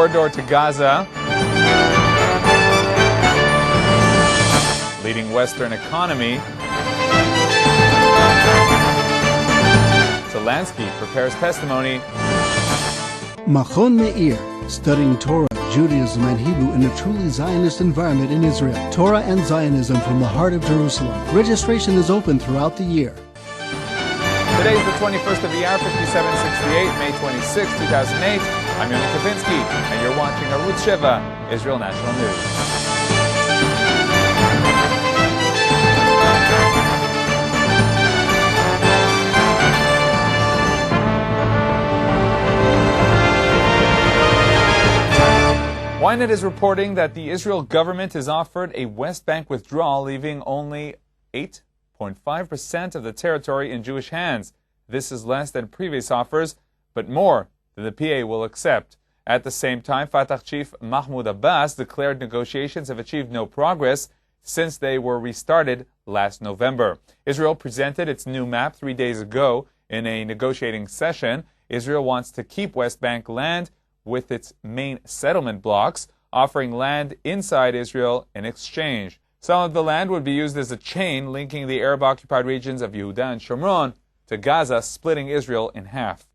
corridor to Gaza. Leading Western economy. Zelensky prepares testimony. Machon Meir, studying Torah, Judaism, and Hebrew in a truly Zionist environment in Israel. Torah and Zionism from the heart of Jerusalem. Registration is open throughout the year. Today is the 21st of Iyar, 5768, May 26, 2008. I'm Yoni Kavinsky, and you're watching Arutz Sheva, Israel National News. Ynet is reporting that the Israel government has offered a West Bank withdrawal, leaving only 8.5% of the territory in Jewish hands. This is less than previous offers, but more than the PA will accept. At the same time, Fatah chief Mahmoud Abbas declared negotiations have achieved no progress since they were restarted last November. Israel presented its new map 3 days ago in a negotiating session. Israel wants to keep West Bank land with its main settlement blocks, offering land inside Israel in exchange. Some of the land would be used as a chain linking the Arab-occupied regions of Yehuda and Shomron to Gaza, splitting Israel in half.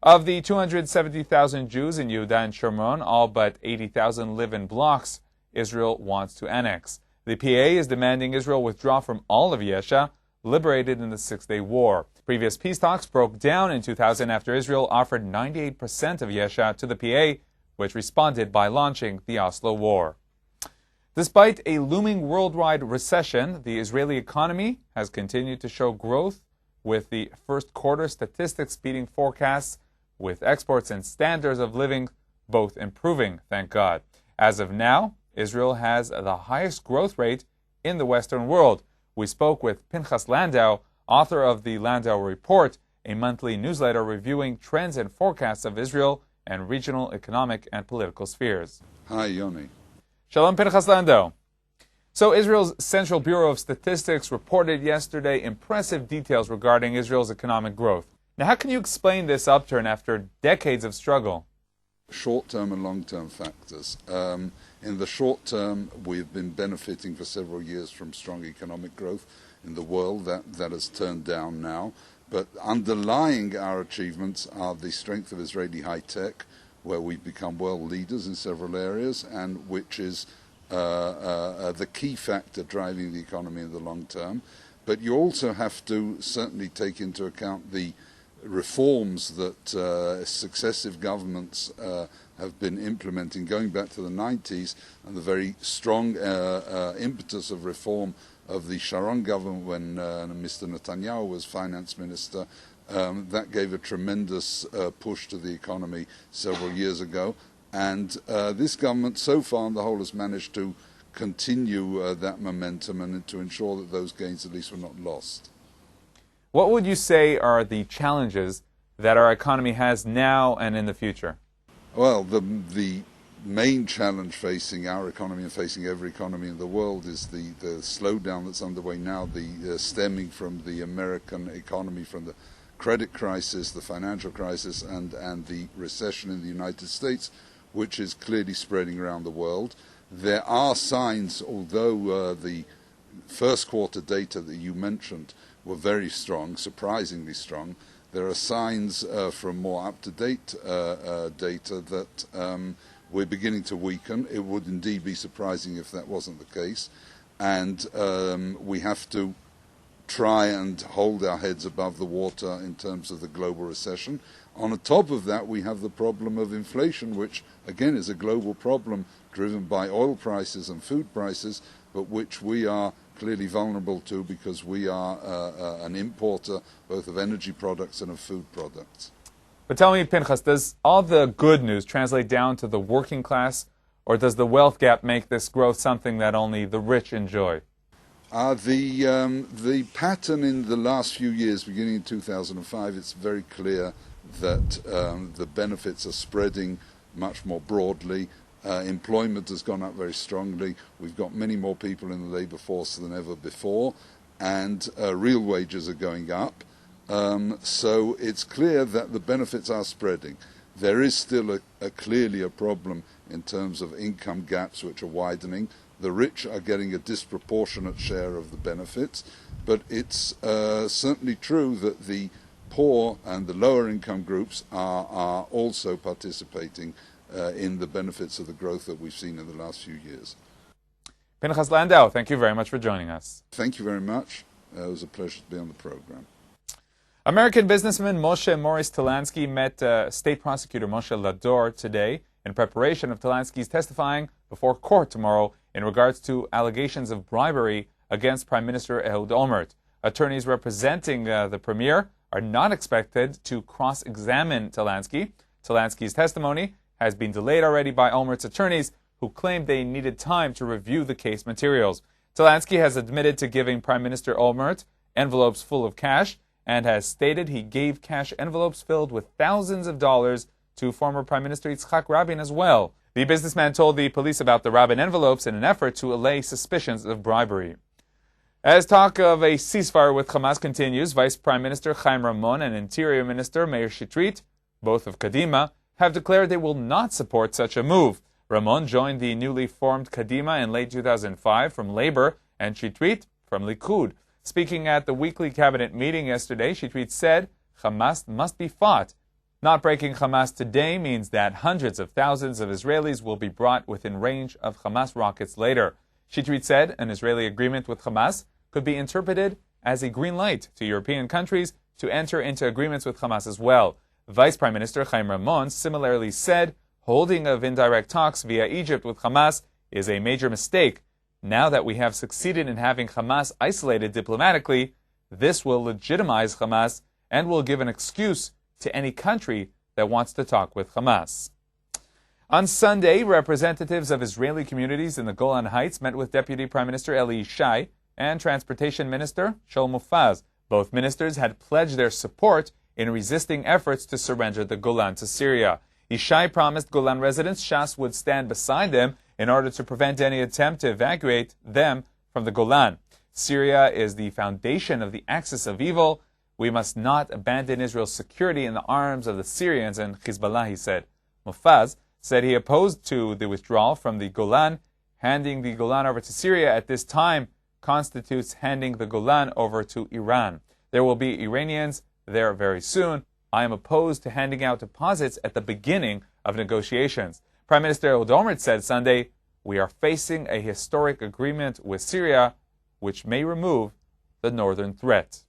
Of the 270,000 Jews in Yehuda and Shomron, all but 80,000 live in blocks Israel wants to annex. The PA is demanding Israel withdraw from all of Yesha, liberated in the Six-Day War. Previous peace talks broke down in 2000 after Israel offered 98% of Yesha to the PA, which responded by launching the Oslo War. Despite a looming worldwide recession, the Israeli economy has continued to show growth, with the first quarter statistics beating forecasts, with exports and standards of living both improving, thank God. As of now, Israel has the highest growth rate in the Western world. We spoke with Pinchas Landau, author of the Landau Report, a monthly newsletter reviewing trends and forecasts of Israel and regional economic and political spheres. Hi, Yoni. Shalom, Pinchas Landau. So Israel's Central Bureau of Statistics reported yesterday impressive details regarding Israel's economic growth. Now, how can you explain this upturn after decades of struggle? Short-term and long-term factors. In the short term, we've been benefiting for several years from strong economic growth in the world. That has turned down now. But underlying our achievements are the strength of Israeli high-tech, where we've become world leaders in several areas, and which is the key factor driving the economy in the long term. But you also have to certainly take into account the reforms that successive governments have been implementing going back to the 90s, and the very strong impetus of reform of the Sharon government when Mr. Netanyahu was finance minister. That gave a tremendous push to the economy several years ago. And this government so far on the whole has managed to continue that momentum and to ensure that those gains at least were not lost. What would you say are the challenges that our economy has now and in the future? Well, the main challenge facing our economy and facing every economy in the world is the slowdown that's underway now, stemming from the American economy, from the credit crisis, the financial crisis, and the recession in the United States, which is clearly spreading around the world. There are signs, although the first quarter data that you mentioned were very strong, surprisingly strong, there are signs from more up-to-date data that we're beginning to weaken. It would indeed be surprising if that wasn't the case. And we have to try and hold our heads above the water in terms of the global recession. On the top of that, we have the problem of inflation, which again is a global problem driven by oil prices and food prices, but which we are clearly vulnerable to because we are an importer both of energy products and of food products. But tell me, Pinchas, does all the good news translate down to the working class, or does the wealth gap make this growth something that only the rich enjoy? The pattern in the last few years, beginning in 2005, it's very clear that the benefits are spreading much more broadly. Employment has gone up very strongly. We've got many more people in the labour force than ever before, and real wages are going up. So it's clear that the benefits are spreading. There is still clearly a problem in terms of income gaps which are widening. The rich are getting a disproportionate share of the benefits, but it's certainly true that the poor and the lower income groups are also participating in the benefits of the growth that we've seen in the last few years. Pinchas Landau, thank you very much for joining us. Thank you very much. It was a pleasure to be on the program. American businessman Moshe Morris Talansky met State Prosecutor Moshe Lador today in preparation of Talansky's testifying before court tomorrow in regards to allegations of bribery against Prime Minister Ehud Olmert. Attorneys representing the premier are not expected to cross-examine Talansky. Talansky's testimony has been delayed already by Olmert's attorneys, who claimed they needed time to review the case materials. Talansky has admitted to giving Prime Minister Olmert envelopes full of cash and has stated he gave cash envelopes filled with thousands of dollars to former Prime Minister Yitzhak Rabin as well. The businessman told the police about the Rabin envelopes in an effort to allay suspicions of bribery. As talk of a ceasefire with Hamas continues, Vice Prime Minister Chaim Ramon and Interior Minister Meir Shitrit, both of Kadima, have declared they will not support such a move. Ramon joined the newly formed Kadima in late 2005 from Labour and Shitrit from Likud. Speaking at the weekly cabinet meeting yesterday, Shitrit said Hamas must be fought. Not breaking Hamas today means that hundreds of thousands of Israelis will be brought within range of Hamas rockets later. Shitrit said an Israeli agreement with Hamas could be interpreted as a green light to European countries to enter into agreements with Hamas as well. Vice Prime Minister Chaim Ramon similarly said holding of indirect talks via Egypt with Hamas is a major mistake. Now that we have succeeded in having Hamas isolated diplomatically, this will legitimize Hamas and will give an excuse to any country that wants to talk with Hamas. On Sunday, representatives of Israeli communities in the Golan Heights met with Deputy Prime Minister Eli Yishai and Transportation Minister Shaul Mofaz. Both ministers had pledged their support in resisting efforts to surrender the Golan to Syria. Yishai promised Golan residents Shas would stand beside them in order to prevent any attempt to evacuate them from the Golan. Syria is the foundation of the axis of evil. We must not abandon Israel's security in the arms of the Syrians and Hezbollah, he said. Mofaz said he opposed to the withdrawal from the Golan. Handing the Golan over to Syria at this time constitutes handing the Golan over to Iran. There will be Iranians there very soon. I am opposed to handing out deposits at the beginning of negotiations. Prime Minister Ehud Olmert said Sunday, we are facing a historic agreement with Syria, which may remove the northern threat.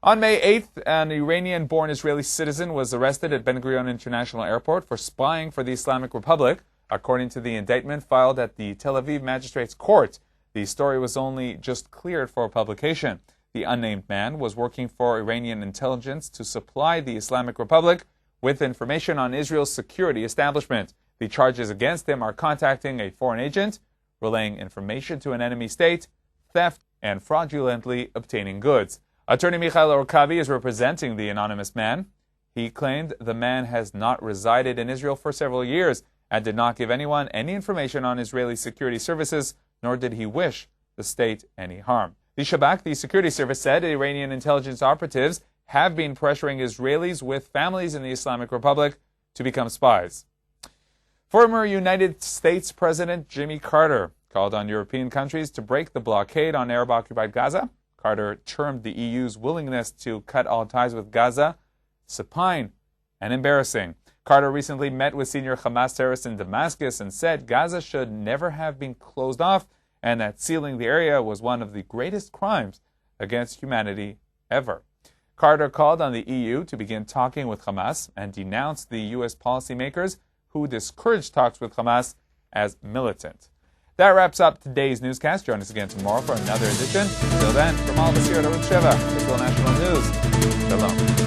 On May 8th, an Iranian-born Israeli citizen was arrested at Ben Gurion International Airport for spying for the Islamic Republic, according to the indictment filed at the Tel Aviv Magistrates Court. The story was only just cleared for publication. The unnamed man was working for Iranian intelligence to supply the Islamic Republic with information on Israel's security establishment. The charges against him are contacting a foreign agent, relaying information to an enemy state, theft, and fraudulently obtaining goods. Attorney Michael Orkavi is representing the anonymous man. He claimed the man has not resided in Israel for several years and did not give anyone any information on Israeli security services, nor did he wish the state any harm. The Shabak, the security service, said Iranian intelligence operatives have been pressuring Israelis with families in the Islamic Republic to become spies. Former United States President Jimmy Carter called on European countries to break the blockade on Arab-occupied Gaza. Carter termed the EU's willingness to cut all ties with Gaza supine and embarrassing. Carter recently met with senior Hamas terrorists in Damascus and said Gaza should never have been closed off and that sealing the area was one of the greatest crimes against humanity ever. Carter called on the EU to begin talking with Hamas and denounced the U.S. policymakers who discouraged talks with Hamas as militant. That wraps up today's newscast. Join us again tomorrow for another edition. Until then, from all of us here at Arutz Sheva, Israel National News, Shalom.